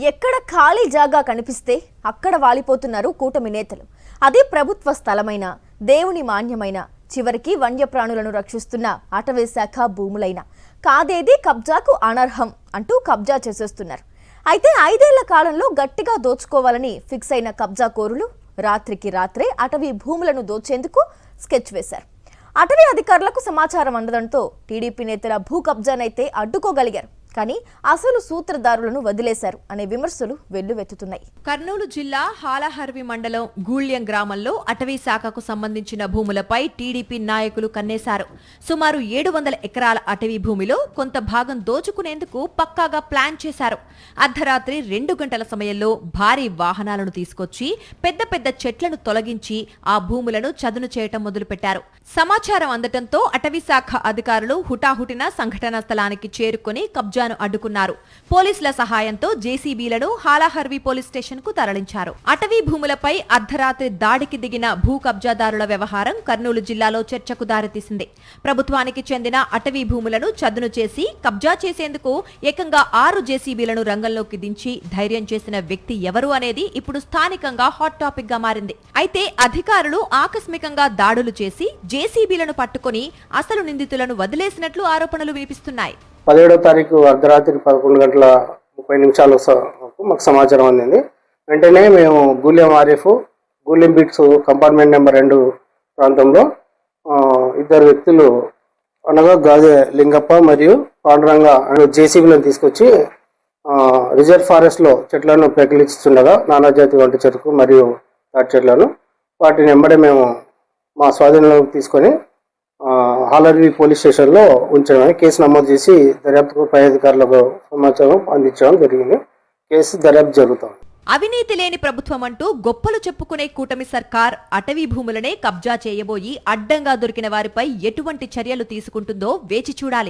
ఎక్కడ ఖాళీ జాగా కనిపిస్తే అక్కడ వాలిపోతున్నారు కూటమి నేతలు. అది ప్రభుత్వ స్థలమైన, దేవుని మాన్యమైన, చివరికి వన్యప్రాణులను రక్షిస్తున్న అటవీ శాఖ భూములైన కాదేది కబ్జాకు అనర్హం అంటూ కబ్జా చేసేస్తున్నారు. అయితే 5 ఏళ్ల కాలంలో గట్టిగా దోచుకోవాలని ఫిక్స్ అయిన కబ్జా కోరులు రాత్రికి రాత్రే అటవీ భూములను దోచేందుకు స్కెచ్ వేశారు. అటవీ అధికారులకు సమాచారం అందడంతో టీడీపీ నేతల భూ కబ్జానైతే అడ్డుకోగలిగారు. కానీ అసలు సూత్రధారులను వదిలేశారు అనే విమర్శలు వెల్లువెత్తుతున్నాయి. కర్నూలు జిల్లా హాలహర్వి మండలం గూళ్యం గ్రామంలో అటవీ శాఖకు సంబంధించిన భూములపై టీడీపీ నాయకులు కన్నేశారు. సుమారు 700 ఎకరాల అటవీ భూమిలో కొంత భాగం దోచుకునేందుకు పక్కాగా ప్లాన్ చేశారు. అర్ధరాత్రి 2 గంటల సమయంలో భారీ వాహనాలను తీసుకొచ్చి పెద్ద పెద్ద చెట్లను తొలగించి ఆ భూములను చదును చేయటం మొదలుపెట్టారు. సమాచారం అందటంతో అటవీ శాఖ అధికారులు హుటాహుటిన సంఘటనా స్థలానికి చేరుకుని కబ్జాను అడ్డుకున్నారు. పోలీసుల సహాయంతో జేసీబీలను హాలహర్వి పోలీస్ స్టేషన్ కు తరలించారు. అటవీ భూములపై అర్ధరాత్రి దాడికి దిగిన భూ కబ్జాదారుల వ్యవహారం కర్నూలు జిల్లాలో చర్చకు దారితీసింది. ప్రభుత్వానికి చెందిన అటవీ భూములను చదును చేసి కబ్జా చేసేందుకు ఏకంగా 6 జేసీబీలను రంగంలోకి దించి ధైర్యం చేసిన వ్యక్తి ఎవరు అనేది ఇప్పుడు స్థానికంగా హాట్ టాపిక్ గా మారింది. అయితే అధికారులు ఆకస్మికంగా దాడులు చేసి జేసీబీలను పట్టుకుని అసలు నిందితులను వదిలేసినట్లు ఆరోపణలు వినిపిస్తున్నాయి. 17వ తారీఖు అర్ధరాత్రి 11:30 మాకు సమాచారం అందింది. వెంటనే మేము Gulyam RF Gulyam bits compartment number 2 ప్రాంతంలో 2 వ్యక్తులు అనగా గాజె లింగప్ప మరియు పాండురంగ అనే జేసీబీలను తీసుకొచ్చి రిజర్వ్ ఫారెస్ట్లో చెట్లను పెకిలిస్తుండగా నానాజాతి వంటి చెరుకు మరియు తాటి చెట్లను వాటిని వెంబడే మేము మా స్వాధీనంలోకి తీసుకొని హాలర్వి పోలీస్ స్టేషన్లో ఉంచడం, కేసు నమోదు చేసి దర్యాప్తు పై అధికారులకు సమాచారం అందించడం జరిగింది. కేసు దర్యాప్తు జరుగుతుంది. అవినీతి లేని ప్రభుత్వం అంటూ గొప్పలు చెప్పుకునే కూటమి సర్కార్ అటవీ భూములనే కబ్జా చేయబోయి అడ్డంగా దొరికిన వారిపై ఎటువంటి చర్యలు తీసుకుంటుందో వేచి చూడాలి.